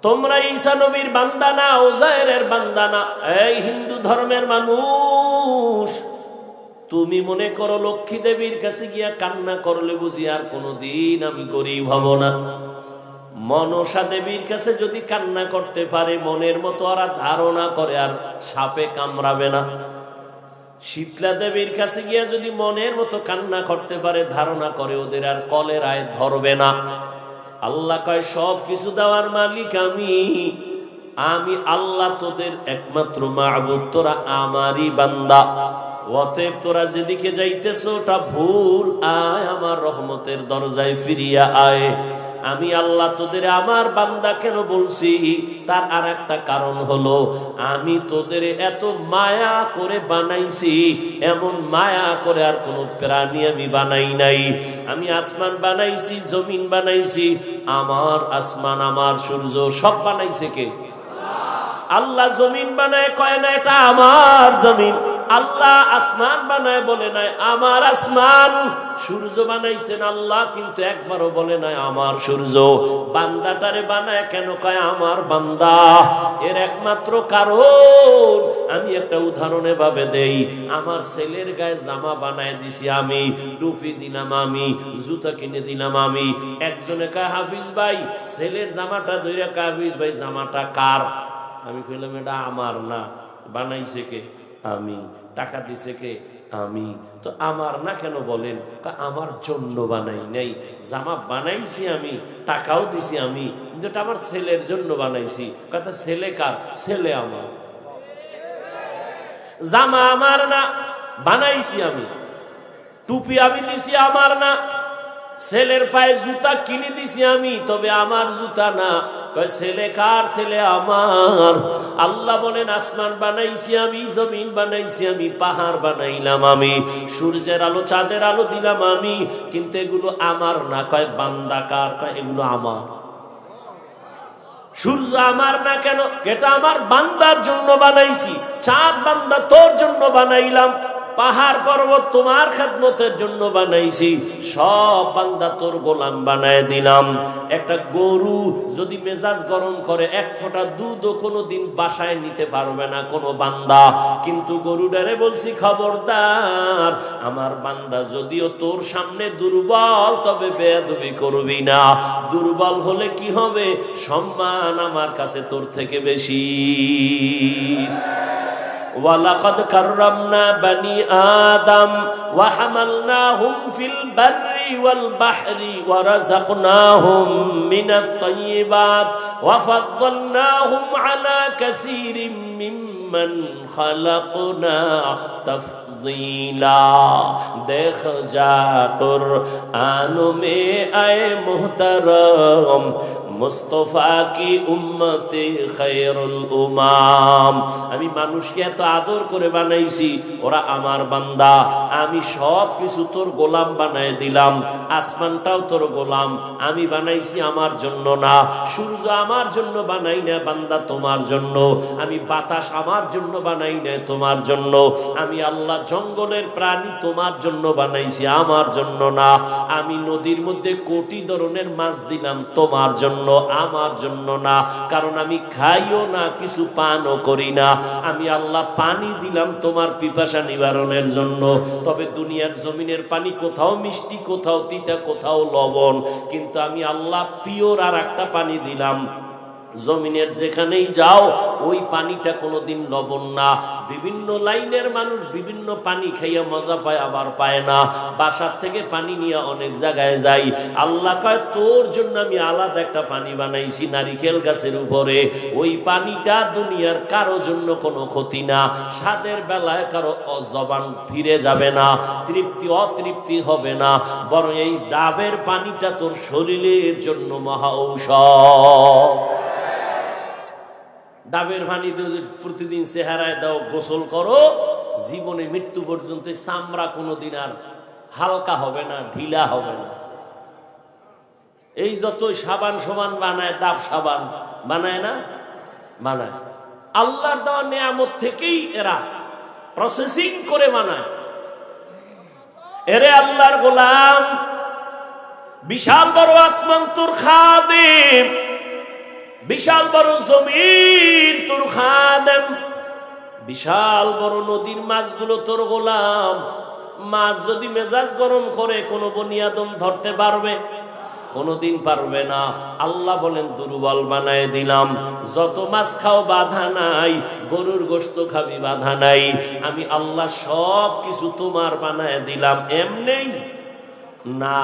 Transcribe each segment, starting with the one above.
তোমরা ঈসা নবীর বান্দা না, উযায়রের বান্দা না। এই হিন্দু ধর্মের মানুষ, তুমি মনে করো লক্ষ্মী দেবীর কাছে গিয়া কান্না করলে বুঝি আর কোনোদিন আমি গরিব হব না? মনসা দেবীর কাছে যদি কান্না করতে পারে, মনের মতো ওরা ধারণা করে আর সাপে কামড়াবে না। শীতলা দেবীর কাছে গিয়া যদি মনের মতো কান্না করতে পারে, ধারণা করে ওদের আর কলেরায় ধরবে না। আল্লাহ কয় সব কিছু দেওয়ার মালিক আমি। আমি আল্লাহ তোদের একমাত্র মাবুদ, তোরা আমারই বান্দা। অতএব তোরা যেদিকে যাইতেছ ওটা ভুল, আয় আমার রহমতের দরজায় ফিরিয়া আয়। আমি আল্লাহ তোদের আমার বান্দা কেন বলছি, তার আর একটা কারণ হলো, আমি তোদের এত মায়া করে বানাইছি, এমন মায়া করে আর কোন প্রাণী আমি বানাই নাই। আমি আসমান বানাইছি, জমিন বানাইছি, আমার আসমান আমার সূর্য সব বানাইছে কে? আল্লাহ। জমিন বানায় কয় না এটা আমার জমিন, আল্লাহ আসমান বানায় বলে নাই আমার আসমান। সূর্য বানাইছেন আল্লাহ, কিন্তু একবারও বলে নাই আমার সূর্য। বান্দাটারে বানায় কেন কয় আমার বান্দা? এর একমাত্র কারণ আমি একটা উদাহরণে ভাবে দেই। আমার ছেলের গায়ে জামা বানায় দিছি আমি, টুপি দিলাম আমি, জুতা কিনে দিলাম আমি। একজনে কয় হাফিজ ভাই ছেলের জামাটা ধইরা কয় হাফিজ ভাই জামাটা কার? আমি কইলাম এটা আমার না, বানাইছে কে? আমি। টাকা দিছে কে? আমি। তো আমার না কেন বলেন? আমার জন্য বানাই নাই, জামা বানাইছি আমি, টাকাও দিছি আমি, যেটা আমার ছেলের জন্য বানাইছি। কথা ছেলে কার? ছেলে আমার। জামা আমার না, বানাইছি আমি। টুপি আমি দিছি আমার না, ছেলের পায়ে জুতা কিনে দিছি আমি, তবে আমার জুতা না। ছেলে কার? ছেলে আমার। আল্লাহ বলেন আসমান বানাইছি আমি, জমিন বানাইছি আমি, পাহাড় বানাইলাম আমি, সূর্যের আলো চাঁদের আলো দিলাম আমি, কিন্তু এগুলো আমার না। কয় বান্দা কার? কয় এগুলো আমার। সূর্য আমার না কেন? এটা আমার বান্দার জন্য বানাইছি। চাঁদ বান্দা তোর জন্য বানাইলাম, পাহাড় পর্বত তোমার খেদমতের জন্য বানাইছি, সব বান্দা তোর গোলাম বানায় দিলাম। একটা গরু যদি মেজাজ গরম করে, এক ফোঁটা দুধও কোনোদিন বাসায় নিতে পারবে না কোনো বান্দা, কিন্তু গরুটারে বলছি খবরদার, আমার বান্দা যদিও তোর সামনে দুর্বল, তবে বেয়াদবি করবি না। দুর্বল হলে কি হবে? সম্মান আমার কাছে তোর থেকে বেশি। ওয়ালাকাদ কাররামনা বানি আদম ওয়া হামালনাহুম ফিল বাররি ওয়াল বাহরি ওয়া রাযাকনাহুম মিনাত তাইয়্যিবাত ওয়া ফাদ্দালনাহুম আলা কাসীরিম মিম্মান খালাকনা তাফদীলা। দেখ যা কুরআন মে আয়ে মুহতারাম, মুস্তফা কি উম্মতে খায়রুল উমাম। আমি মানুষকে এত আদর করে বানাইছি, ওরা আমার বান্দা। আমি সব কিছু তোর গোলাম বানায় দিলাম। আসমানটাও তোর গোলাম, আমি বানাইছি আমার জন্য না। সূর্য আমার জন্য বানাই না বান্দা, তোমার জন্য। আমি বাতাস আমার জন্য বানাই না, তোমার জন্য। আমি আল্লাহ জঙ্গলের প্রাণী তোমার জন্য বানাইছি, আমার জন্য না। আমি নদীর মধ্যে কোটি ধরনের মাছ দিলাম, তোমার জন্য, আমার জন্য না। কারণ আমি খাইও না, কিছু পানও করি না। আমি আল্লাহ পানি দিলাম তোমার পিপাসা নিবারণের জন্য। তবে দুনিয়ার জমিনের পানি কোথাও মিষ্টি, কোথাও তিতা, কোথাও লবণ, কিন্তু আমি আল্লাহ পিওর আর একটা পানি দিলাম। জমিনের যেখানেই যাও ওই পানিটা কোনোদিন লবণ না। বিভিন্ন লাইনের মানুষ বিভিন্ন পানি খাইয়া মজা পায়, আবার পায় না। বাসার থেকে পানি নিয়ে অনেক জায়গায় যাই, আল্লাহ কয় তোর জন্য আমি আলাদা একটা পানি বানাইছি নারিকেল গাছের উপরে। ওই পানিটা দুনিয়ার কারো জন্য কোনো ক্ষতি না। স্বাদের বেলায় কারো জবান ফিরে যাবে না, তৃপ্তি অতৃপ্তি হবে না, বরং এই ডাবের পানিটা তোর শরীরের জন্য মহা ঔষধ। ডাবের পানি দিয়ে প্রতিদিন চেহারায় দাও, গোসল করো, জীবনে মৃত্যু পর্যন্ত চামড়া কোনোদিন আর হালকা হবে না, ঢিলা হবে না। এই যতই সাবান সমান বানায়, ডাব সাবান বানায় না? বানায়। আল্লাহর দেওয়া নিয়ামত থেকেই এরা প্রসেসিং করে বানায়। এরে আল্লাহর গোলাম, বিশাল বড় আসমান তোর খাদিম, বিশাল বড় জমিন তোর খাদেম, বিশাল বড় নদীর মাছগুলো তোর গোলাম। মাছ যদি মেজাজ গরম করে কোন বনি আদম ধরতে পারবে? কোনদিন পারবে না। আল্লাহ বলেন দুর্বল বানায় দিলাম। যত মাছ খাও বাধা নাই, গরুর গোশত খাবি বাধা নাই, আমি আল্লাহ সব কিছু তোমার বানায় দিলাম। এমনি না,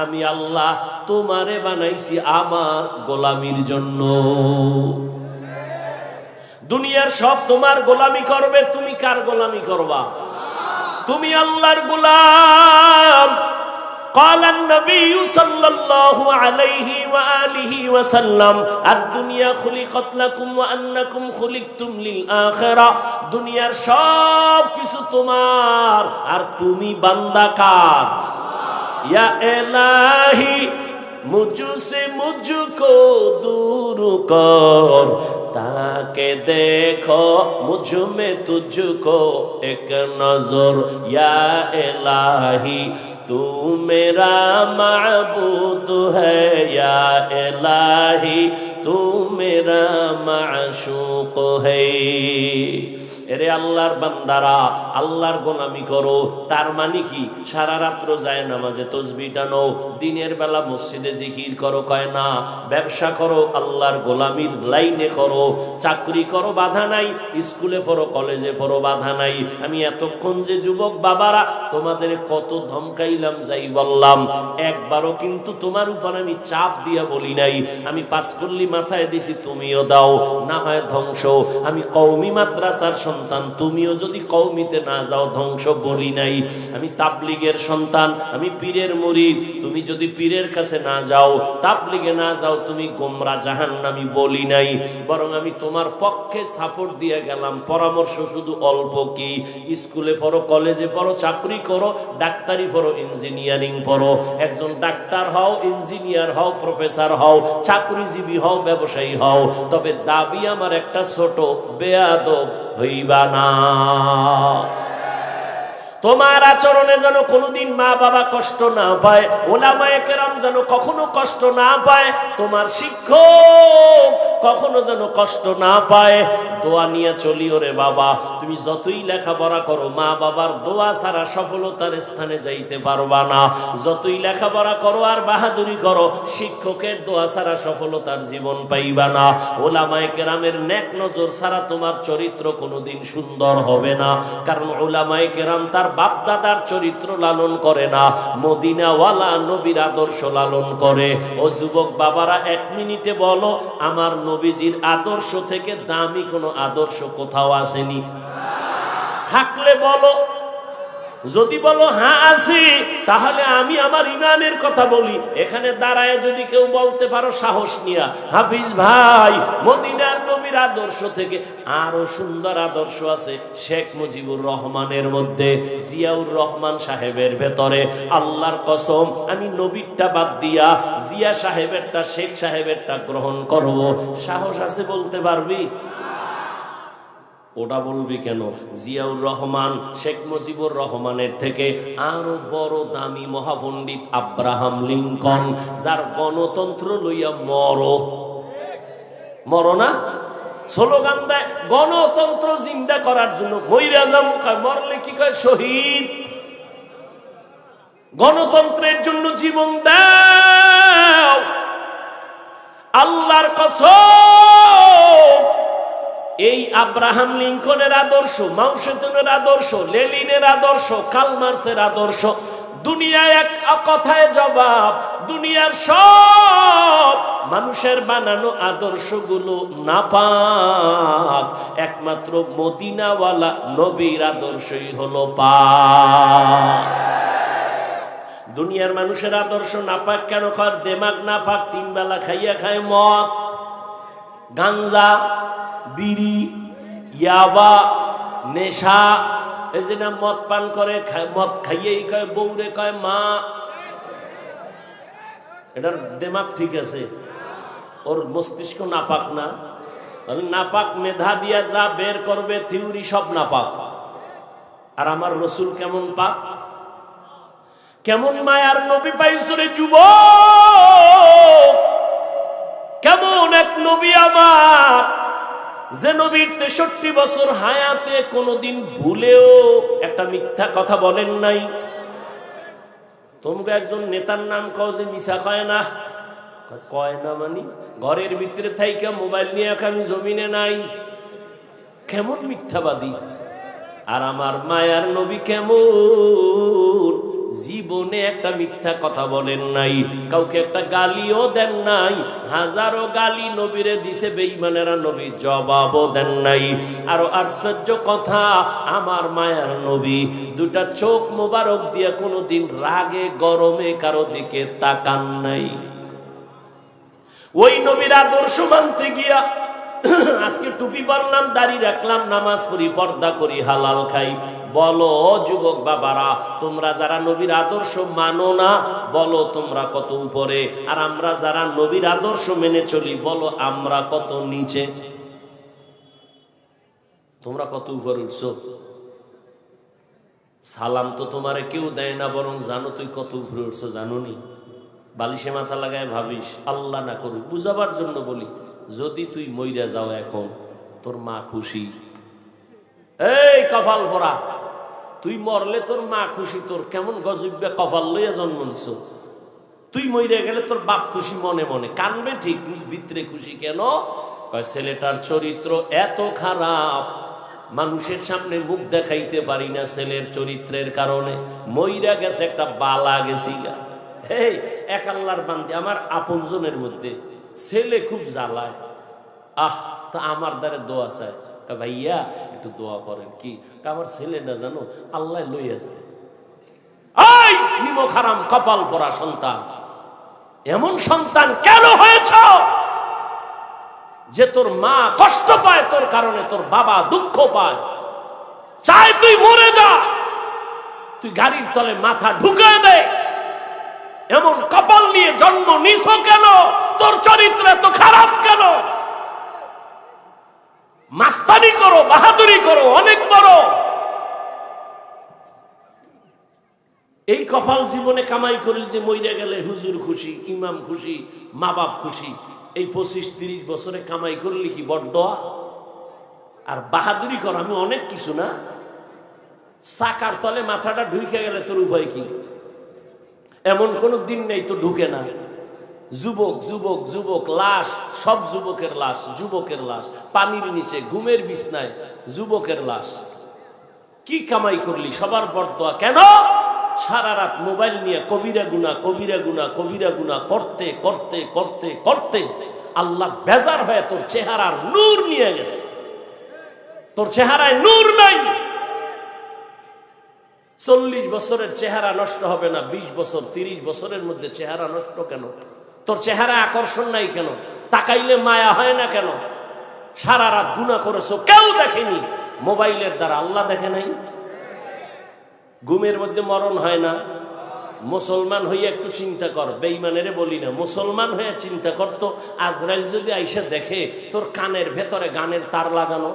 আমি আল্লাহ তোমারে বানাইছি আমার গোলামির জন্য। দুনিয়ার সব তোমার গোলামি করবে, তুমি কার গোলামি করবা? তুমি আল্লাহর গোলাম। قال النبي صلى الله عليه وآله وسلم الدنيا خلقت لكم وأنكم خلقتم للآخرة। দুনিয়ার সব কিছু তোমার আর তুমি বান্দা কার? या इलाही मुझसे मुझको दूर कर, ताके देखो मुझ में तुझको एक नजर। या इलाही तू मेरा माबूद है, या इलाही तू मेरा माशूक है। এরে আল্লাহর বান্দারা, আল্লাহর গোলামি করো। তার মানে কি? সারা রাত্র যায় নামাজে তসবিহ টানো, দিনের বেলা মসজিদে জিকির করো, কয় না। ব্যবসা করো, আল্লাহর গোলামির লাইনে করো। চাকরি করো, বাধা নাই। স্কুলে পড়ো, কলেজে পড়ো, বাধা নাই। আমি এতক্ষণ যে যুবক বাবারা তোমাদের কত ধমকাইলাম, যাই বললাম, একবারও কিন্তু তোমার উপর আমি চাপ দিয়া বলি নাই। আমি পাঁচ কল্লি মাথায় দিছি, তুমিও দাও, না হয় ধ্বংস। আমি কওমি মাদ্রাসার সন্তান, তুমিও যদি কওমিতে না যাও ধ্বংস বলি নাই। আমি তাবলিগের সন্তান, আমি পীরের মুরিদ, তুমি যদি পীরের কাছে না যাও, তাবলিগে না যাও, তুমি গোমরা জাহান্নামী বলি নাই। বরং আমি তোমার পক্ষে সাপোর্ট দিয়ে গেলাম। পরামর্শ শুধু অল্প কি, স্কুলে পড়ো, কলেজে পড়ো, চাকরি করো, ডাক্তারি পড়ো, ইঞ্জিনিয়ারিং পড়ো। একজন ডাক্তার হও, ইঞ্জিনিয়ার হও, প্রফেসর হও, চাকরিজীবী হও, ব্যবসায়ী হও, তবে দাবি আমার একটা, ছোট বেয়াদব হইবা না। তোমার আচরণে যেন কোনোদিন মা বাবা কষ্ট না পায়, ওলামায়ে কেরাম যেন কখনো কষ্ট না পায়, তোমার শিক্ষক কখনো যেন কষ্ট না পায়। দোয়া নিয়ে চলিও রে বাবা। তুমি যতই লেখাপড়া করো, মা বাবার দোয়া ছাড়া সফলতার স্থানে যাইতে পারবা না। যতই লেখাপড়া করো আর বাহাদুরি করো, শিক্ষকের দোয়া ছাড়া সফলতার জীবন পাইবা না। ওলামায়ে কেরামের নেক নজর ছাড়া তোমার চরিত্র কোনোদিন সুন্দর হবে না। কারণ ওলামায়ে কেরাম তার বাপ দাদার চরিত্র লালন করে না, মদিনাওয়ালা নবীর আদর্শ লালন করে। ও যুবক বাবারা, এক মিনিটে বলো, আমার নবীজির আদর্শ থেকে দামি কোনো আদর্শ কোথাও আসেনি? থাকলে বলো। যদি বলো হ্যাঁ আছি, তাহলে আমি আমার ইমানের কথা বলি। এখানে দাঁড়ায় যদি কেউ বলতে পারো সাহস নিয়া, হাফিজ ভাই, মদিনার নবীর আদর্শ থেকে আরো সুন্দর আদর্শ আছে শেখ মুজিবুর রহমানের মধ্যে, জিয়াউর রহমান সাহেবের ভেতরে, আল্লাহর কসম আমি নবীরটা বাদ দিয়া জিয়া সাহেবেরটা, শেখ সাহেবেরটা গ্রহণ করব। সাহস আছে বলতে পারবি? ওটা বলবি কেন? জিয়াউর রহমান শেখ মুজিবুর রহমানের থেকে আরো বড় দামি মহাপণ্ডিত আব্রাহাম লিঙ্কন, যার গণতন্ত্র লইয়া মরো না স্লোগান দেয়, গণতন্ত্র জিন্দা করার জন্য মইরা যাবো, মরলে কি কয় শহীদ। গণতন্ত্রের জন্য জীবন দাও। আল্লাহর কসম, এই আব্রাহাম লিঙ্কনের আদর্শ, মাও সেতুনের আদর্শ, লেনিনের আদর্শ, কার্ল মার্ক্সের আদর্শ, দুনিয়ায় এক কথায় জবাব। দুনিয়ার সব মানুষের বানানো আদর্শগুলো নাপাক, একমাত্র মদিনাওয়ালা নবীর আদর্শই হলো পাক। দুনিয়ার মানুষের আদর্শ নাপাক কেন? কর দেমাগ নাপাক, তিন বেলা খাইয়া খায় মদ, গাঞ্জা, বিড়ি, ইয়াবা, নেশা। এই যে না মদ পান করে, মদ খাইয়েই কয় বউরে কয় মা। এটার দেমাগ ঠিক আছে, ওর মস্তিষ্ক নাপাক না। নাপাক মেধা দিয়া যা বের করবে থিওরি সব নাপাক। আর আমার রসুল কেমন পাক, কেমন মায়ার নবী পাইছো রে যুবক, এমন এক নবী আমার, যে নবীর 63 বছর হায়াতে কোনোদিন ভুলেও একটা মিথ্যা কথা বলেন নাই। তোমরা একজন নেতার নাম কও যে মিছা কয় না, কয় না মানে ঘরের ভিতরে থাইকা মোবাইল নিয়ে আমি জমিনে নাই, কেমন মিথ্যাবাদী। আর আমার মায়ার নবী কেমন, জীবনে একটা মিথ্যা কথা বলেন নাই, কাউকে একটা গালিও দেন নাই। হাজারো গালি নবীরে দিছে বেঈমানেরা, নবী জবাবও দেন নাই। আরো আশ্চর্য কথা, আমার মায়ার নবী দুটা চোখ মোবারক দিয়া কোনোদিন রাগে গরমে কারো দিকে তাকান নাই। ওই নবীর আদর্শ মানতে গিয়া আজকে টুপি পরলাম, দাড়ি রাখলাম, নামাজ পড়ি, পর্দা করি, হালাল খাই। বলো যুবক বাবারা, তোমরা যারা নবীর আদর্শ মানো না, বলো তোমরা কত উপরে, আর আমরা যারা নবীর আদর্শ মেনে চলি, বলো আমরা কত নিচে। তোমরা কত উপরে উঠছো? সালাম তো তোমারে কেউ দেয় না, বরং জানো তুই কত উপরে উঠছো, জানো নি? বালিশে মাথা লাগায় ভাবিস, আল্লাহ না করুক, বুঝাবার জন্য বলি, যদি তুই মইরা যাও এখন, তোর মা খুশি? এই কপাল পরা, তুই মরলে তোর মা খুশি? তোর কেমন গজবে কপাল লইয়া জন্ম নিছ। তুই মইরা গেলে তোর বাপ খুশি, মনে মনে কানবে ঠিক, ভিতরে খুশি কেন? কয় ছেলেটার চরিত্র এত খারাপ, মানুষের সামনে মুখ দেখাইতে পারি না ছেলের চরিত্রের কারণে। মইরা গেছে, একটা বালা গেছি গা। এই এক আল্লাহর বান্দি, আমার আপনজনের মধ্যে ছেলে খুব জ্বালায়। তা আমার দ্বারা দোয়া চায়, ভাইয়া একটু দোয়া করেন। কি? আমার ছেলেটা জানো আল্লাহ লইয়া যায়। এই নিমক হারাম কপাল পরা সন্তান, এমন সন্তান কেন হয়েছ যে তোর মা কষ্ট পায় তোর কারণে, তোর বাবা দুঃখ পায়, চাই তুই মরে যা, তুই গাড়ির তলে মাথা ঢুকে দে। এমন কপাল নিয়ে জন্ম নিছ কেন? তোর চরিত্র এত খারাপ কেন? মাস্তানি করো, বাহাদুরি করো, অনেক বড়। এই কপাল জীবনে কামাই করিল যে মইরা গেলে হুজুর খুশি, ইমাম খুশি, মা বাপ খুশি। এই 25-30 বছরে কামাই করলি কি বড়দোয়া? আর বাহাদুরি কর, আমি অনেক কিছু না। চাকার তলে মাথাটা ঢুকে গেলে তোর উপায় কি? এমন কোনো দিন নেই তো ঢুকে না। যুবক যুবক যুবক, লাশ সব যুবকের লাশ, যুবকের লাশ, পানির নিচে ঘুমের বিছনায় যুবকের লাশ। কি কামাই করলি? সবার বড়দোয়া কেন? সারা রাত মোবাইল নিয়ে কবিরা গুনাহ, কবিরা গুনাহ, কবিরা গুনাহ করতে করতে করতে করতে আল্লাহ বেজার হয়ে তোর চেহারার নূর নিয়ে গেছে। তোর চেহারায় নূর নাই। 40 বছরের চেহারা নষ্ট হবে না, 20 বছর 30 বছরের মধ্যে চেহারা নষ্ট কেন? তোর চেহারা আকর্ষণ নাই কেন? তাকাইলে মায়া হয় না কেন? সারা রাত গুনাহ করেছো, কেউ দেখেনি, মোবাইলের দ্বারা, আল্লাহ দেখে নাই? ঘুমের মধ্যে মরণ হয় না? মুসলমান হইয়া একটু চিন্তা কর, বেঈমানেরে বলি না, মুসলমান হয়ে চিন্তা করতো, আজরাইল যদি আইসা দেখে তোর কানের ভেতরে গানের তার লাগানো,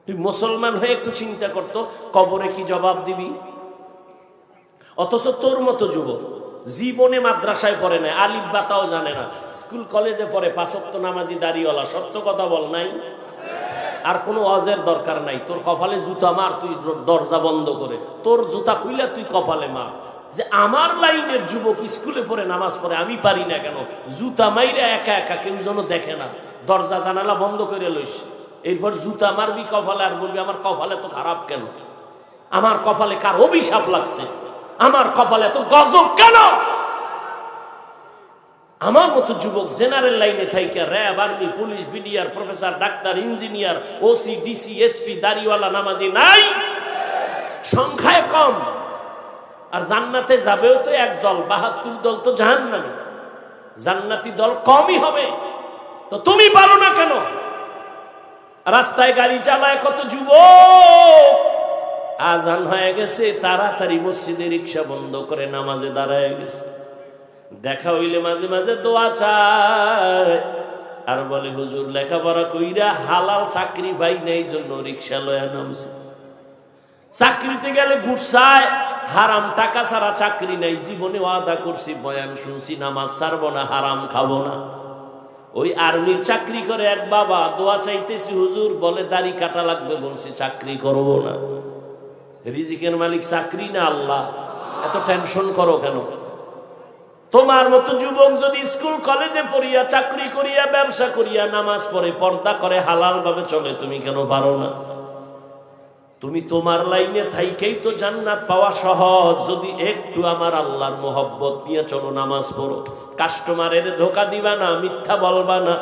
তুই মুসলমান হয়ে একটু চিন্তা করতো, কবরে কি জবাব দিবি? অথচ তোর মতো যুবক জীবনে মাদ্রাসায় পড়ে না, আলিফ বাতাও জানে না, স্কুল কলেজে পড়ে, 5 ওয়াক্ত নামাজি, দাড়িওয়ালা, সত্য কথা বল নাই? আর কোনো ওয়াজের দরকার নাই। তোর কপালে জুতা মার, তুই দরজা বন্ধ করে, তোর জুতা খুইলা তুই কপালে মার। যে আমার লাইনের যুবক স্কুলে পড়ে, নামাজ পড়ে, আমি পারি না কেন? জুতা মাইরা একা একা, কেউ যেন দেখে না, দরজা জানালা বন্ধ করে লইস। এরপর জুতা মারবি কপালে, আর বলবি আমার কপালে তো খারাপ কেন? আমার কপালে কার অভিশাপ লাগছে? আমার কপালে তো গজব কেন? আমার মতো যুবক জেনারেল লাইনে থাইকা RAB, army, police, BDR, professor, doctor, engineer, OC, DC, SP, দাড়িওয়ালা, নামাজি নাই, সংখ্যায় কম। আর জান্নাতে যাবেও তো এক দল, 72 দল তো জাহান্নামে। জান্নাতি দল কমই হবে। তো তুমি পারো না কেন? রাস্তায় গাড়ি চালায় কত যুবক, আজান হয়ে গেছে, তাড়াতাড়ি মসজিদে রিক্সা বন্ধ করে নামাজে দাঁড়ায় গেছে। দেখা হইলে মাঝে মাঝে দোয়া চায়, আর বলে হুজুর লেখাপড়া কইরা হালাল চাকরি পাই নাই, জন্য রিক্সা লয়া নামছে। চাকরিতে গেলে ঘুরছায়, হারাম টাকা ছাড়া চাকরি নাই, জীবনে ওয়াদা করছি, বয়ান শুনছি, নামাজ ছাড়বো না, হারাম খাবো না। ওই আর্মির চাকরি করে এক বাবা, দোয়া চাইতেছি হুজুর, বলে দাড়ি কাটা লাগবে, বলছি চাকরি করব না। রিজিকের মালিক চাকরি না আল্লাহ, এত টেনশন করো কেন? তোমার মতো যুবক যদি স্কুল কলেজে পড়িয়া, চাকরি করিয়া, ব্যবসা করিয়া, নামাজ পড়ে, পর্দা করে, হালাল ভাবে চলে, তুমি কেন পারো না? তুমি তোমার লাইনে থাইকেই তো জান্নাত পাওয়া সহজ। যদি একটু আমার আল্লাহর মোহব্বত নিয়ে চলো, নামাজ পড়ো, কাস্টমারের ধোকা দিবা না, মিথ্যা বলবা না,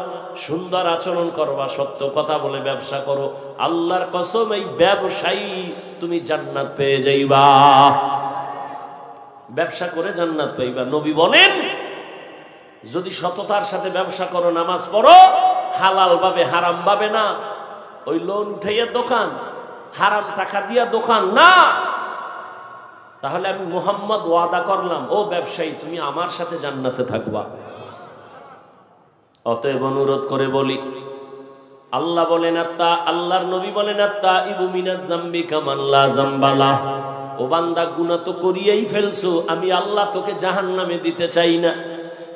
সুন্দর আচরণ করবা, সত্য কথা বলে ব্যবসা করো, আল্লাহর কসম এই ব্যবসায়ী তুমি জান্নাত পেয়ে যাইবা। ব্যবসা করে জান্নাত পাইবা। নবী বলেন যদি সততার সাথে ব্যবসা করো, নামাজ পড়ো, হালাল ভাবে, হারাম ভাবে না, ওই লোন উঠাইয়া দোকান, হারাম টাকা দিয়া দোকান না, তাহলে আমি মুহাম্মদ ওয়াদা করলাম, ও ব্যবসায়ী তুমি আমার সাথে জান্নাতে থাকবা। অতএব অনুরোধ করে বলি, আল্লাহ বলেন আল্লাহর নবী বলেন আত্তাইবু মিনাজ যামবি কামান লা যামবালা। ও বান্দা, গুনাহ তো করিয়েই ফেলছো, আমি আল্লাহ তোকে জাহান্নামে দিতে চাই না,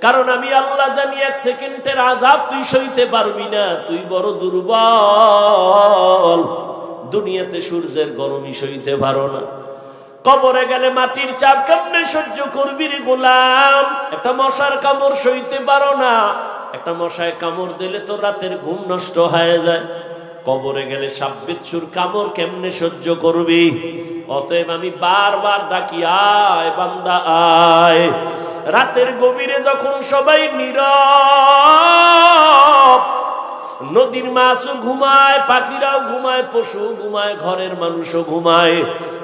কারণ আমি আল্লাহ জানি এক সেকেন্ডের আযাব তুই সইতে পারবি না, তুই বড় দুর্বল, দুনিয়াতে সূর্যের গরমই সইতে পারো না, কবরে গেলে মাটির চাপ কেমনে সহ্য করবি রে গোলাম? একটা মশার কামড় সইতে পারো না, একটা মশায় কামড় দিলে তো রাতের ঘুম নষ্ট হয়ে যায়, কবরে গেলে সাপ বিচ্ছুর কামড় কেমনে সহ্য করবি? অতএব আমি বারবার ডাকি, আয় বান্দা আয়। রাতের গভীরে যখন সবাই নীরব, নদীর মাছও ঘুমায়, পাখিরাও ঘুমায়, পশু ঘুমায়, ঘরের মানুষও ঘুমায়,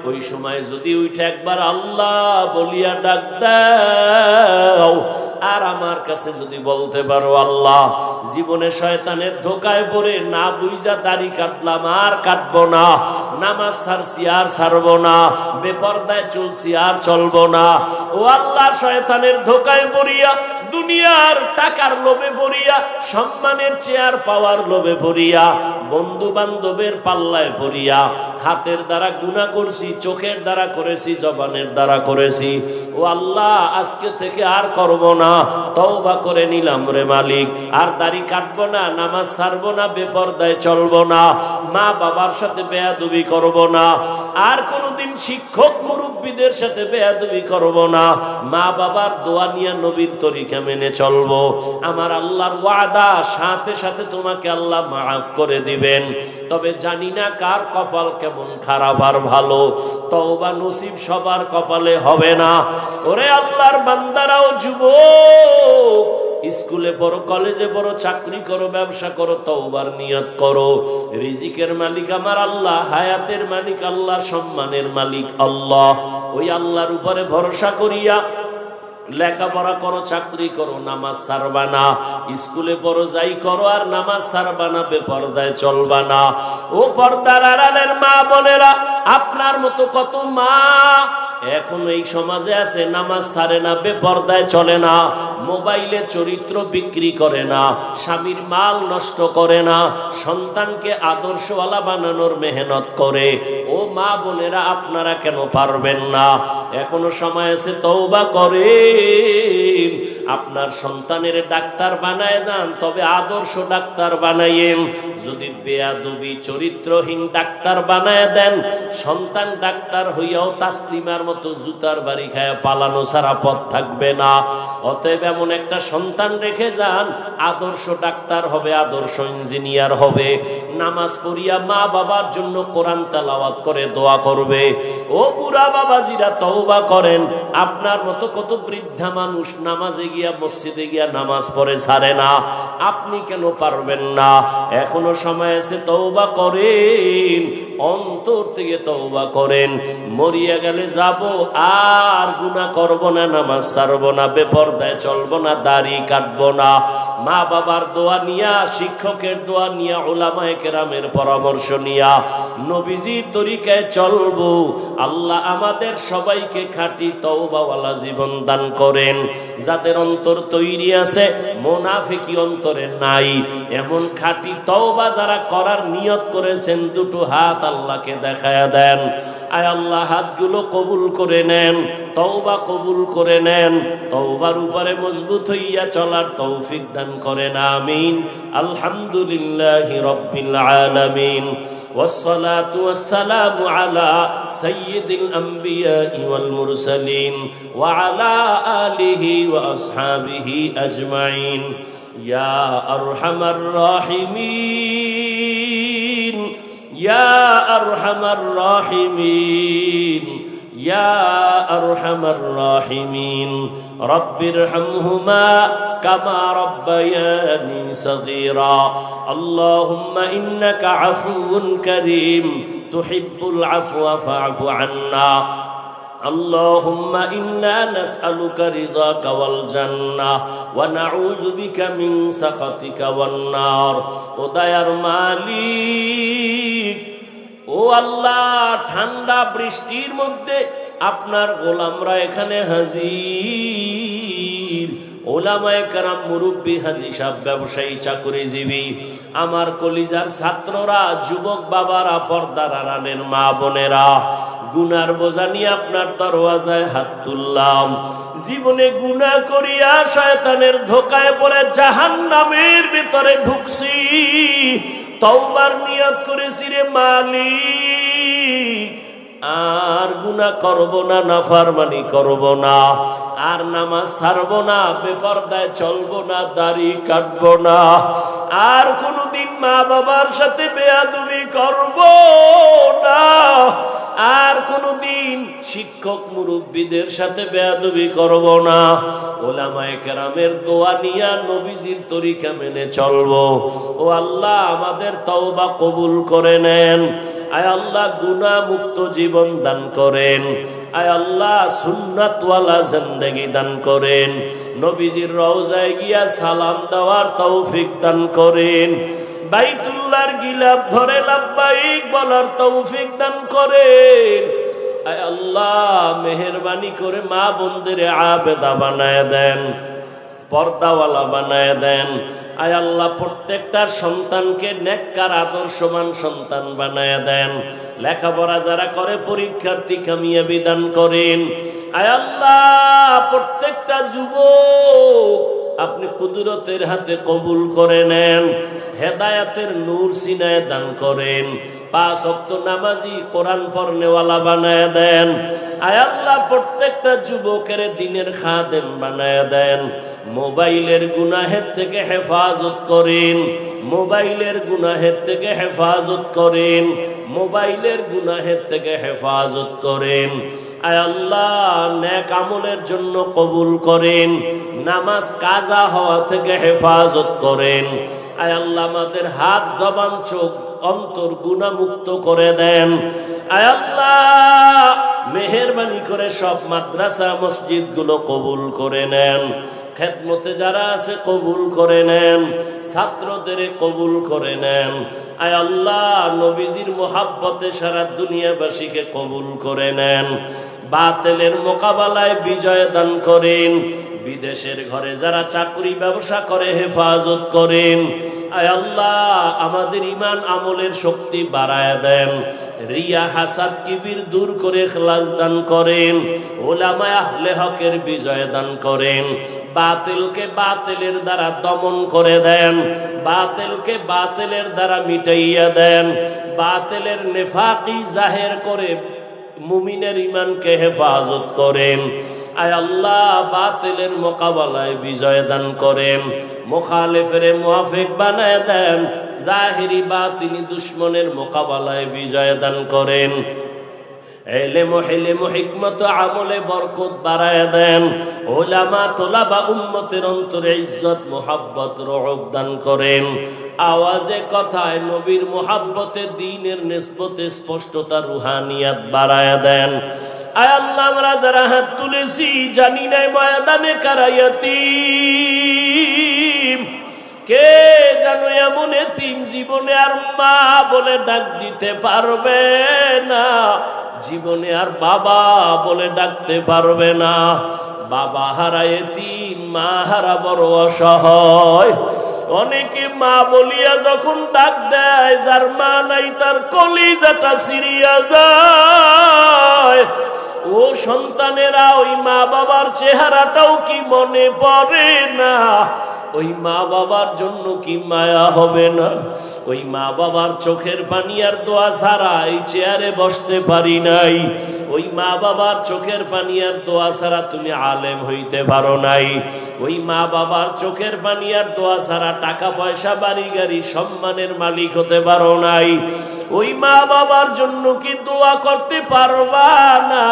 ওই সময় যদি উঠে একবার আল্লাহ বলিয়া ডাক দাও, আর আমার কাছে যদি বলতে পারো, আল্লাহ জীবনে শয়তানের ধোকায় পড়ে না বুঝা দাড়ি কাটলাম, আর কাটবো না, নামাজ ছাড়ছি আর ছাড়বো না, বেপরদায় চলছি আর চলবো না, ও আল্লাহ শয়তানের ধোকায় পড়িয়া, দুনিয়ার টাকার লোভে পড়িয়া, সম্মানের চেয়ার পাওয়ার লোভে পড়িয়া, বন্ধু বান্ধবের পাল্লায় পড়িয়া, হাতের দ্বারা গুনাহ করছি, চোখের দ্বারা করেছি, জবানের দ্বারা করেছি, ও আল্লাহ আজকে থেকে আর করব না, তওবা করে নিলাম রে মালিক, আর দাড়ি কাটবো না, নামাজ ছাড়বো না, বেপরদায় চলবো না, মা বাবার সাথে বেয়াদবি করব না, আর কোনোদিন শিক্ষক মুরব্বীদের সাথে বেয়াদবি করব না, মা বাবার দোয়া নিয়ে নবীর তরিকা মেনে চলবো। আমার আল্লাহর ওয়াদা, সাথে সাথে তোমাকে আল্লাহ মাফ করে দিবেন। তবে জানি না কার কপাল কেমন খারাপ আর ভালো, তওবা নসিব সবার কপালে হবে না। ওরে আল্লাহর বান্দারাও, যুবক, স্কুলে পড়ো, কলেজে পড়ো, চাকরি করো, ব্যবসা করো, তওবার নিয়ত করো। রিজিকের মালিক আমার আল্লাহ, হায়াতের মালিক আল্লাহ, সম্মানের মালিক আল্লাহ। ওই আল্লাহর উপরে ভরসা করিয়া লেখাপড়া করো, চাকরি করো, নামাজ ছাড়বা না, স্কুলে পড়ো, যাই করো, আর নামাজ ছাড়বা না, বেপরদায় চলবা না। ও পর্দার আড়ালের মা বোনেরা, আপনার মতো কত মা এখন এই সমাজে আছে, নামাজ ছাড়ে না, বেপরদায় চলে না, মোবাইলে চরিত্র বিক্রি করে না, স্বামীর মাল নষ্ট করে না, সন্তানকে আদর্শওয়ালা বানানোর মেহনত করে। ও মা বোনেরা, আপনারা কেন পারবেন না? এখনো সময় আছে, তওবা করেন, আপনার সন্তানের ডাক্তার বানায় যান, তবে আদর্শ ডাক্তার বানাইয়েন। যদি বেয়াদবি চরিত্রহীন ডাক্তার বানায় দেন, সন্তান ডাক্তার হইয়াও তাসলিমার মতো জুতার বাড়ি খায় পালানো ছাড়া পথ থাকবে না। অতএব এমন একটা সন্তান রেখে যান, আদর্শ ডাক্তার হবে, আদর্শ ইঞ্জিনিয়ার হবে, নামাজ পড়িয়া মা বাবার জন্য কোরআন তেলাওয়াত করে দোয়া করবে। ও বুড়া বাবাজিরা, তওবা করেন। আপনার মতো কত বৃদ্ধা মানুষ নামাজে গিয়া, মসজিদে গিয়া নামাজ পড়ে ছাড়ে না, আপনি কেন পারবেন না? এখনো সময় আছে, তওবা করেন, অন্তর থেকে তওবা করেন। মরিয়া গেলে যাব, আর গুনাহ করব না, নামাজ ছাড়ব না, বেপরদায় চলব না, দাড়ি কাটব না, মা বাবার দোয়া নিয়া, শিক্ষকের দোয়া নিয়া, উলামায়ে কেরামের পরামর্শ নিয়া নবীজির তরিকায় চলব। আল্লাহ আমাদের সবাইকে খাঁটি তওবাওয়ালা জীবন দান করেন। যাদের অন্তর তৈরি আছে, মুনাফিকি অন্তরে নাই, এমন খাঁটি তওবা যারা করার নিয়ত করেছেন, দুটো হাত আল্লাহকে দেখায়া দেন। আয় আল্লাহ হাতগুলো কবুল করে নেন, তওবা কবুল করে নেন, তওবার উপরে মজবুত হইয়া চলার তৌফিক দান করেন, আমিন। আলহামদুলিল্লাহি রাব্বিল আলামিন। والصلاة والسلام على سيد الأنبياء والمرسلين وعلى آله وأصحابه أجمعين يا أرحم الراحمين يا أرحم الراحمين يا أرحم الراحمين رب ارحمهما كما ربياني صغيرا اللهم إنك عفو كريم تحب العفو فاعف عنا اللهم إنا نسألك رضاك والجنة ونعوذ بك من سخطك والنار ودير مالك ও আল্লাহ, ঠান্ডা বৃষ্টির মধ্যে আপনার গোলামরা এখানে হাজির, ওলামায়ে কেরাম, মুরব্বী, হাজী সাহেব, ব্যবসায়ী, চাকরিজীবী, আমার কলিজার ছাত্ররা, যুবক বাবারা, পর্দার আড়ালের মা বোনেরা, গুনার বোঝা নিয়ে আপনার দরওয়াজায় হাত তুললাম। জীবনে গুনাহ করিয়া শয়তানের ধোকায় পড়ে জাহান্নামের ভিতরে ঢুকছি, তওবার নিয়ত করেছি রে মালিক, আর গুনাহ করব না, নাফরমানি করব না, আর নামাজ ছাড়ব না, বেপরদায় চলব না, দাড়ি কাটব না, আর কোনদিন মা বাবার সাথে বেয়াদবি করব না, আর কোনদিন শিক্ষক মুরব্বীদের সাথে বেয়াদবি করব না, ওলামায়ে কেরামের দোয়া নিয়া নবীজির তরিকা মেনে চলবো। ও আল্লাহ, আমাদের তওবা কবুল করে নেন। আয় আল্লাহ, গুনাহ মুক্ত জীবন দান করেন। আয় আল্লাহ, সুন্নাতওয়ালা জিন্দেগি দান করেন। নবীজির রওজায় গিয়া সালাম দেওয়ার তৌফিক দান করেন। বাইতুল্লাহর গিলাফ ধরে লাব্বাইক বলার তৌফিক দান করেন। আয় আল্লাহ, মেহেরবানি করে মা বোনদের আবেদা বানায় দেন, পর্দাওয়ালা বানায় দেন। আয় আল্লাহ, প্রত্যেকটা সন্তানকে নেককার আদর্শবান সন্তান বানায় দেন। লেখাপড়া যারা করে পরীক্ষার্থী কামিয়াবি দান করেন। আয় আল্লাহ, প্রত্যেকটা যুবক আপনি কুদরতের হাতে কবুল করে নেন, হেদায়াতের নূর সিনায় দান করেন, 5 ওয়াক্ত নামাজি, কোরআন পড়নেওয়ালা বানায় দেন। আয় আল্লাহ, প্রত্যেকটা যুবকের দিনের খাদেম বানায় দেন। মোবাইলের গুনাহের থেকে হেফাজত করেন, মোবাইলের গুনাহের থেকে হেফাজত করেন, মোবাইলের গুনাহের থেকে হেফাজত করেন। আয় আল্লাহ, নেক আমলের জন্য কবুল করেন, নামাজ কাজা হওয়া থেকে হেফাজত করেন। আয় আল্লাহ, আমাদের হাত, জবান, চোখ, অন্তর গুনাহমুক্ত করে দেন। আয় আল্লাহ, মেহেরবানি করে সব মাদ্রাসা মসজিদ গুলো কবুল করে নেন। খেদমতে যারা আছে কবুল করে নেন, ছাত্রদের কবুল করে নেন। আয় আল্লাহ, নবীজির মোহাব্বতে সারা দুনিয়াবাসীকে কবুল করে নেন। বাতিলের মোকাবেলায় বিজয় দান করেন। বিদেশের ঘরে যারা চাকরি ব্যবসা করে হেফাজত করেন। আয় আল্লাহ, আমাদের ঈমান আমলের শক্তি বাড়ায় দেন। রিয়া, হাসাদ, কিবির দূর করে ইখলাস দান করেন। উলামা আহলে হকের বিজয় দান করেন। বাতিলকে বাতিলের দ্বারা দমন করে দেন, বাতিলকে বাতিলের দ্বারা মিটাইয়া দেন। বাতিলের নেফাকি জাহের করে মুমিনের ঈমানকে হেফাজত করেন। আয় আল্লাহ, বাতিলের মোকাবেলায় বিজয় দান করেন। মুখালিফের মুওয়াফিক বানায় দেন। জাহিরি বাতিনি দুশমনের মোকাবেলায় বিজয় দান করেন। ইলম, হিলম, হিকমত, আমলে বরকত বাড়ায় দেন। উলামা, তোলাবা, উম্মতের অন্তরে ইজ্জত, মুহাব্বত, রওফ দান করেন। আওয়াজে, কথায় নবীর মুহাব্বতে, দ্বীনের নিসবতে স্পষ্টতা, রুহানিয়াত বাড়ায় দেন। আয় আল্লাহ, আমরা যারা হাত তুলেছি জানি নাই ময়দানে কারা ইয়াতীম, কে জানো এমন এতিম জীবনে আর মা বলে ডাক দিতে পারবে না, জীবনে আর বাবা বলে ডাকতে পারবে না। বাবা হারা এতিম, মা হারা বড় অসহায়। অনেকে মা বলিয়া যখন ডাক দেয়, যার মা নাই তার কলিজাটা ছিঁড়িয়া যায়। ও সন্তানেরা, ওই মা বাবার চেহারাটাও কি মনে পড়ে না? ওই মা বাবার জন্য কি মায়া হবে না? ওই মা বাবার চোখের পানি আর দোয়া ছাড়া এই চেয়ারে বসতে পারি নাই। ওই মা বাবার চোখের পানি আর দোয়া ছাড়া তুমি আলেম হইতে পারো নাই। ওই মা বাবার চোখের পানি আর দোয়া ছাড়া টাকা পয়সা বাড়ি গাড়ি সম্মানের মালিক হতে পারো নাই। ওই মা বাবার জন্য কি দোয়া করতে পারবা না?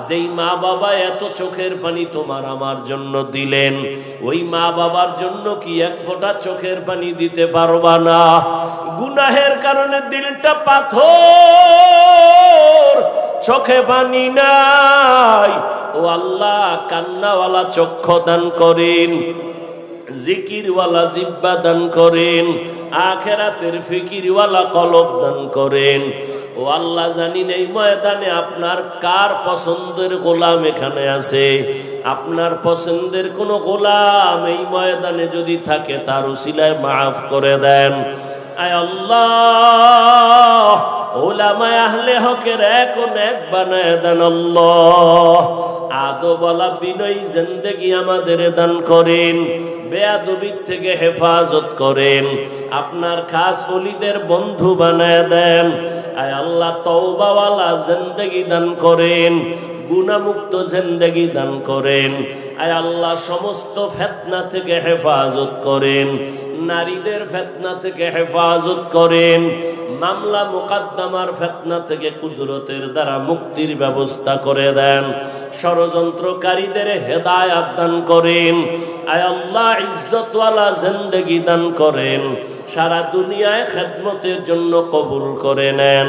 যেই মা বাবা এত চোখের পানি তোমার আমার জন্য দিলেন, ওই মা বাবার জন্য কি এক ফোঁটা চোখের পানি দিতে পারবা না? গুনাহের কারণে দিলটা পাথর, চোখে পানি নাই। ও আল্লাহ, কান্নাওয়ালা চক্ষু দান করেন, জিকিরওয়ালা জিহ্বা দান করেন, আখিরাতের ফিকিরওয়ালা কলব দান করেন। ও আল্লাহ, জানি না এই ময়দানে আপনার কার পছন্দের গোলাম এখানে আছে। আপনার পছন্দের কোন গোলাম এই ময়দানে যদি থাকে, তার উসিলায় মাফ করে দেন। আয় আল্লাহ, উলামায়ে আহলে হকের এখন এক বানায় দেন আল্লাহ। আদবওয়ালা বিনয়ী জিন্দেগি আমাদের দান করেন, বেয়াদবির থেকে হেফাজত করেন, আপনার খাস ওলিদের বন্ধু বানায় দেন। আয় আল্লাহ, তওবাওয়ালা জিন্দেগি দান করেন, গুনাহমুক্ত জিন্দেগি দান করেন। আয় আল্লাহ, সমস্ত ফিতনা থেকে হেফাজত করেন, নারীদের ফিতনা থেকে হেফাজত করেন, মামলা মুকদ্দমার ফিতনা থেকে কুদরতের দ্বারা মুক্তির ব্যবস্থা করে দেন। ষড়যন্ত্রকারীদের হেদায়েত দান করেন। আয় আল্লাহ, ইজ্জতওয়ালা জিন্দেগি দান করেন, সারা দুনিয়ায় খেদমতের জন্য কবুল করে নেন।